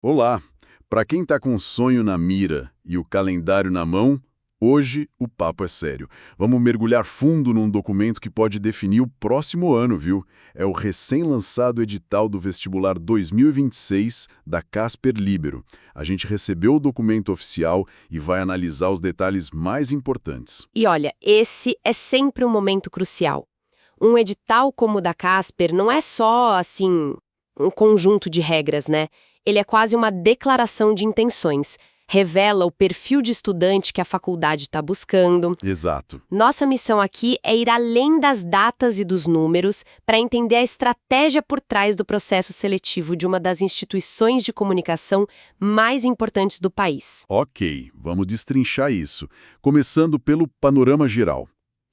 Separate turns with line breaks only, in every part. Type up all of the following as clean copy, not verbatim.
Olá! Para quem está com o sonho na mira e o calendário na mão, hoje o papo é sério. Vamos mergulhar fundo num documento que pode definir o próximo ano, viu? É o recém-lançado edital do vestibular 2026 da Casper Libero. A gente recebeu o documento oficial e vai analisar os detalhes mais importantes.
E olha, esse é sempre um momento crucial. Um edital como o da Casper não é só, assim, um conjunto de regras, né? Ele é quase uma declaração de intenções. Revela o perfil de estudante que a faculdade está buscando.
Exato.
Nossa missão aqui é ir além das datas e dos números para entender a estratégia por trás do processo seletivo de uma das instituições de comunicação mais importantes do país.
Ok, vamos destrinchar isso. Começando pelo panorama geral,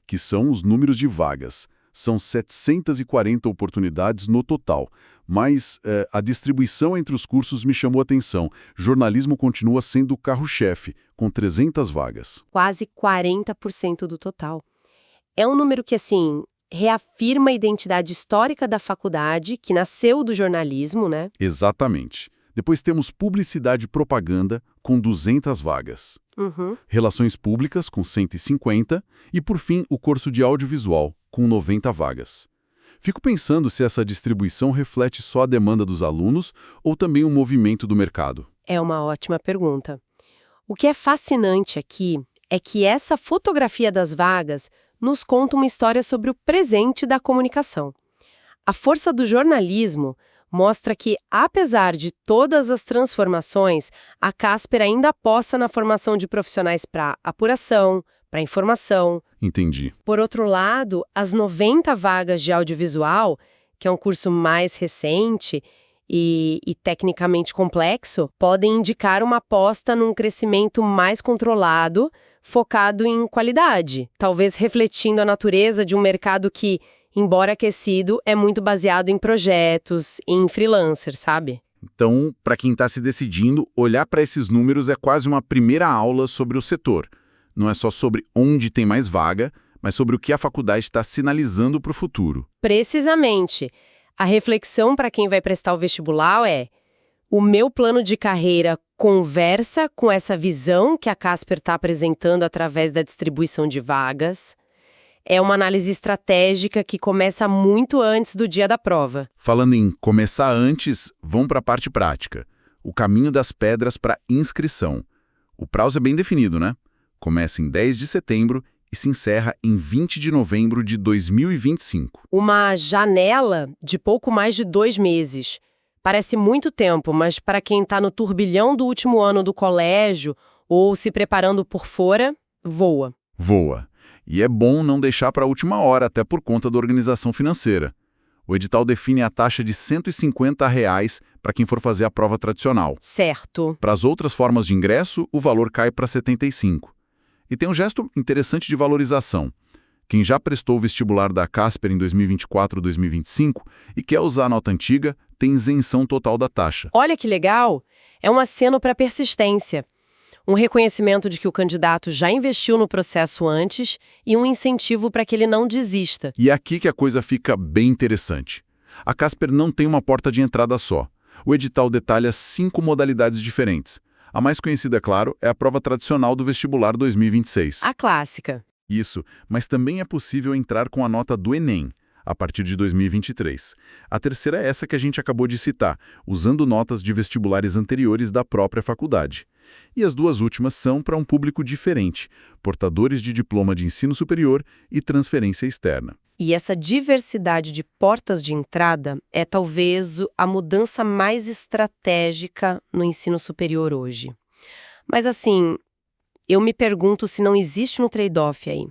que são os números de vagas. São 740 oportunidades no total, mas a distribuição entre os cursos me chamou a atenção. Jornalismo continua sendo o carro-chefe, com 300 vagas.
Quase 40% do total. É um número que, assim, reafirma a identidade histórica da faculdade, que nasceu do jornalismo, né?
Exatamente. Depois temos publicidade e propaganda, com 200 vagas.
Uhum.
Relações públicas, com 150, e, por fim, o curso de audiovisual, com 90 vagas. Fico pensando se essa distribuição reflete só a demanda dos alunos ou também o movimento do mercado.
É uma ótima pergunta. O que é fascinante aqui é que essa fotografia das vagas nos conta uma história sobre o presente da comunicação. A força do jornalismo mostra que, apesar de todas as transformações, a Casper ainda aposta na formação de profissionais para apuração, para informação.
Entendi.
Por outro lado, as 90 vagas de audiovisual, que é um curso mais recente e tecnicamente complexo, podem indicar uma aposta num crescimento mais controlado, focado em qualidade, talvez refletindo a natureza de um mercado que, embora aquecido, é muito baseado em projetos, em freelancers, sabe?
Então, para quem está se decidindo, olhar para esses números é quase uma primeira aula sobre o setor. Não é só sobre onde tem mais vaga, mas sobre o que a faculdade está sinalizando para o futuro.
Precisamente. A reflexão para quem vai prestar o vestibular é: o meu plano de carreira conversa com essa visão que a Casper está apresentando através da distribuição de vagas? É uma análise estratégica que começa muito antes do dia da prova.
Falando em começar antes, vamos para a parte prática. O caminho das pedras para inscrição. O prazo é bem definido, né? Começa em 10 de setembro e se encerra em 20 de novembro de 2025.
Uma janela de pouco mais de 2 meses. Parece muito tempo, mas para quem está no turbilhão do último ano do colégio ou se preparando por fora, voa.
Voa. E é bom não deixar para a última hora, até por conta da organização financeira. O edital define a taxa de R$ 150 para quem for fazer a prova tradicional.
Certo.
Para as outras formas de ingresso, o valor cai para R$ 75. E tem um gesto interessante de valorização. Quem já prestou o vestibular da Casper em 2024 ou 2025 e quer usar a nota antiga, tem isenção total da taxa.
Olha que legal! É um aceno para persistência. Um reconhecimento de que o candidato já investiu no processo antes e um incentivo para que ele não desista.
E é aqui que a coisa fica bem interessante. A Casper não tem uma porta de entrada só. O edital detalha 5 modalidades diferentes. A mais conhecida, é claro, é a prova tradicional do vestibular 2026.
A clássica.
Isso, mas também é possível entrar com a nota do Enem, a partir de 2023. A terceira é essa que a gente acabou de citar, usando notas de vestibulares anteriores da própria faculdade. E as duas últimas são para um público diferente, portadores de diploma de ensino superior e transferência externa.
E essa diversidade de portas de entrada é talvez a mudança mais estratégica no ensino superior hoje. Mas assim, eu me pergunto se não existe um trade-off aí.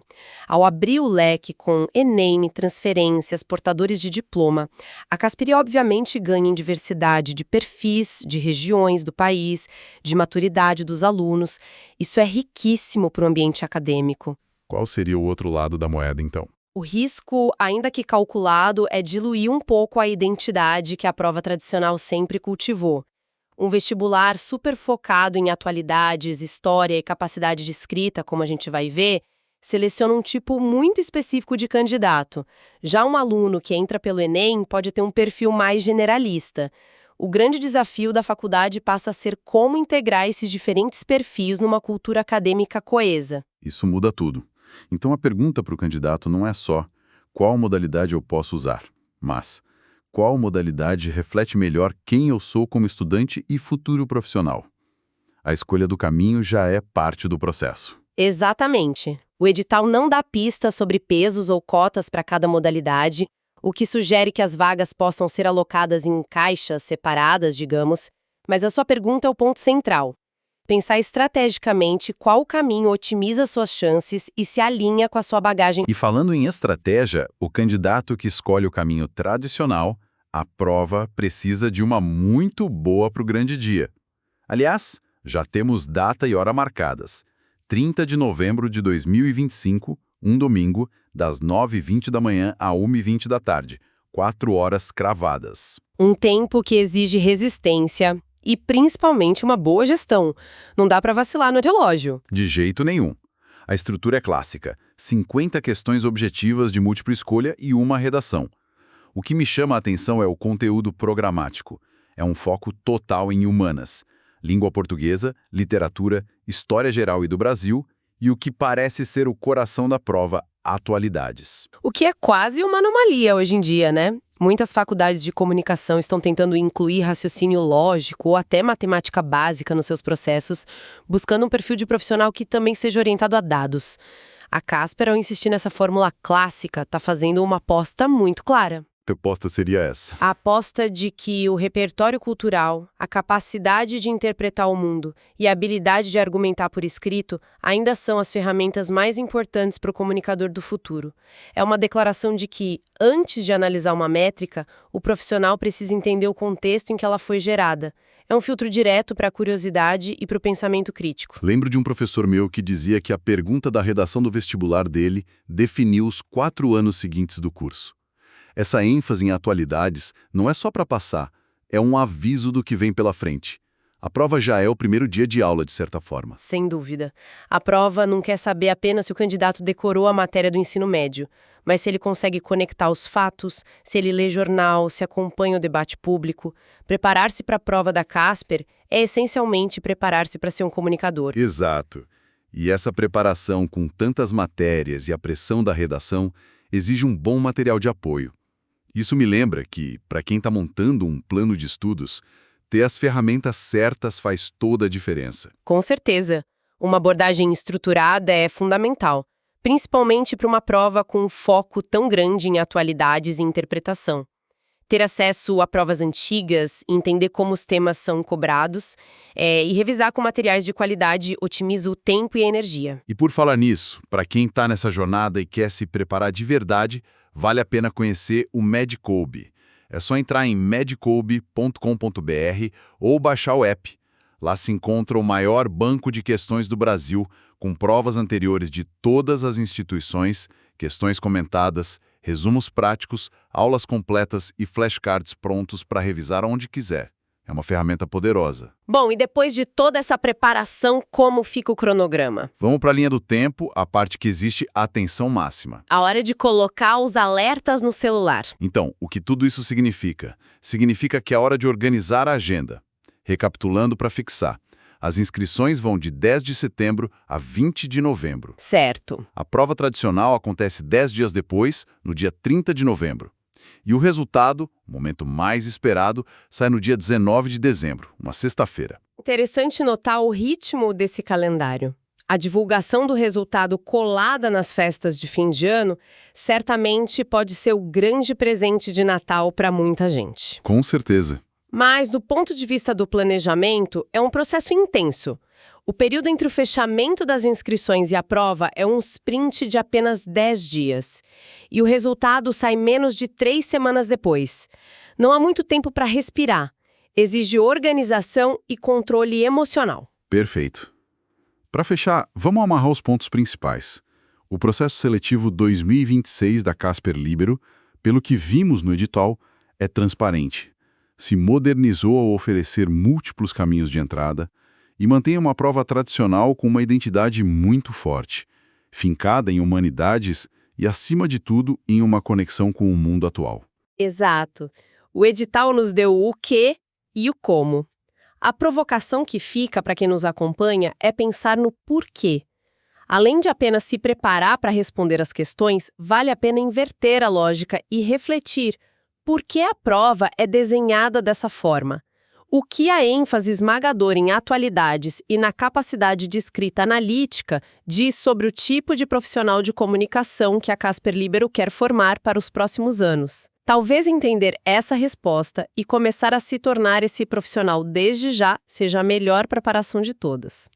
Ao abrir o leque com Enem, transferências, portadores de diploma, a Casper obviamente ganha em diversidade de perfis, de regiões do país, de maturidade dos alunos. Isso é riquíssimo para o ambiente acadêmico.
Qual seria o outro lado da moeda, então?
O risco, ainda que calculado, é diluir um pouco a identidade que a prova tradicional sempre cultivou. Um vestibular super focado em atualidades, história e capacidade de escrita, como a gente vai ver, seleciona um tipo muito específico de candidato. Já um aluno que entra pelo Enem pode ter um perfil mais generalista. O grande desafio da faculdade passa a ser como integrar esses diferentes perfis numa cultura acadêmica coesa.
Isso muda tudo. Então a pergunta para o candidato não é só qual modalidade eu posso usar, mas qual modalidade reflete melhor quem eu sou como estudante e futuro profissional. A escolha do caminho já é parte do processo.
Exatamente. O edital não dá pistas sobre pesos ou cotas para cada modalidade, o que sugere que as vagas possam ser alocadas em caixas separadas, digamos, mas a sua pergunta é o ponto central. Pensar estrategicamente qual caminho otimiza suas chances e se alinha com a sua bagagem.
E falando em estratégia, o candidato que escolhe o caminho tradicional, a prova precisa de uma muito boa para o grande dia. Aliás, já temos data e hora marcadas. 30 de novembro de 2025, um domingo, das 9h20 da manhã a 1h20 da tarde. 4 horas cravadas.
Um tempo que exige resistência e principalmente uma boa gestão. Não dá para vacilar no relógio.
De jeito nenhum. A estrutura é clássica. 50 questões objetivas de múltipla escolha e uma redação. O que me chama a atenção é o conteúdo programático. É um foco total em humanas. Língua portuguesa, literatura, história geral e do Brasil, e o que parece ser o coração da prova, atualidades.
O que é quase uma anomalia hoje em dia, né? Muitas faculdades de comunicação estão tentando incluir raciocínio lógico ou até matemática básica nos seus processos, buscando um perfil de profissional que também seja orientado a dados. A Casper, ao insistir nessa fórmula clássica, está fazendo uma aposta muito clara.
A aposta seria essa.
A aposta de que o repertório cultural, a capacidade de interpretar o mundo e a habilidade de argumentar por escrito ainda são as ferramentas mais importantes para o comunicador do futuro. É uma declaração de que, antes de analisar uma métrica, o profissional precisa entender o contexto em que ela foi gerada. É um filtro direto para a curiosidade e para o pensamento crítico.
Lembro de um professor meu que dizia que a pergunta da redação do vestibular dele definiu os 4 anos seguintes do curso. Essa ênfase em atualidades não é só para passar, é um aviso do que vem pela frente. A prova já é o primeiro dia de aula, de certa forma.
Sem dúvida. A prova não quer saber apenas se o candidato decorou a matéria do ensino médio, mas se ele consegue conectar os fatos, se ele lê jornal, se acompanha o debate público. Preparar-se para a prova da Casper é essencialmente preparar-se para ser um comunicador.
Exato. E essa preparação com tantas matérias e a pressão da redação exige um bom material de apoio. Isso me lembra que, para quem está montando um plano de estudos, ter as ferramentas certas faz toda a diferença.
Com certeza. Uma abordagem estruturada é fundamental, principalmente para uma prova com um foco tão grande em atualidades e interpretação. Ter acesso a provas antigas, entender como os temas são cobrados e revisar com materiais de qualidade otimiza o tempo e a energia.
E por falar nisso, para quem está nessa jornada e quer se preparar de verdade, vale a pena conhecer o Medcobe. É só entrar em medcobe.com.br ou baixar o app. Lá se encontra o maior banco de questões do Brasil, com provas anteriores de todas as instituições, questões comentadas, resumos práticos, aulas completas e flashcards prontos para revisar onde quiser. É uma ferramenta poderosa.
Bom, e depois de toda essa preparação, como fica o cronograma?
Vamos para a linha do tempo, a parte que existe atenção máxima.
A hora de colocar os alertas no celular.
Então, o que tudo isso significa? Significa que é hora de organizar a agenda. Recapitulando para fixar. As inscrições vão de 10 de setembro a 20 de novembro.
Certo.
A prova tradicional acontece 10 dias depois, no dia 30 de novembro. E o resultado, o momento mais esperado, sai no dia 19 de dezembro, uma sexta-feira.
Interessante notar o ritmo desse calendário. A divulgação do resultado colada nas festas de fim de ano certamente pode ser o grande presente de Natal para muita gente.
Com certeza.
Mas, do ponto de vista do planejamento, é um processo intenso. O período entre o fechamento das inscrições e a prova é um sprint de apenas 10 dias. E o resultado sai menos de 3 semanas depois. Não há muito tempo para respirar. Exige organização e controle emocional.
Perfeito. Para fechar, vamos amarrar os pontos principais. O processo seletivo 2026 da Casper Libero, pelo que vimos no edital, é transparente. Se modernizou ao oferecer múltiplos caminhos de entrada e mantém uma prova tradicional com uma identidade muito forte, fincada em humanidades e, acima de tudo, em uma conexão com o mundo atual.
Exato. O edital nos deu o quê E o como? A provocação que fica para quem nos acompanha é pensar no porquê. Além de apenas se preparar para responder as questões, vale a pena inverter a lógica e refletir por que a prova é desenhada dessa forma. O que a ênfase esmagadora em atualidades e na capacidade de escrita analítica diz sobre o tipo de profissional de comunicação que a Casper Libero quer formar para os próximos anos? Talvez entender essa resposta e começar a se tornar esse profissional desde já seja a melhor preparação de todas.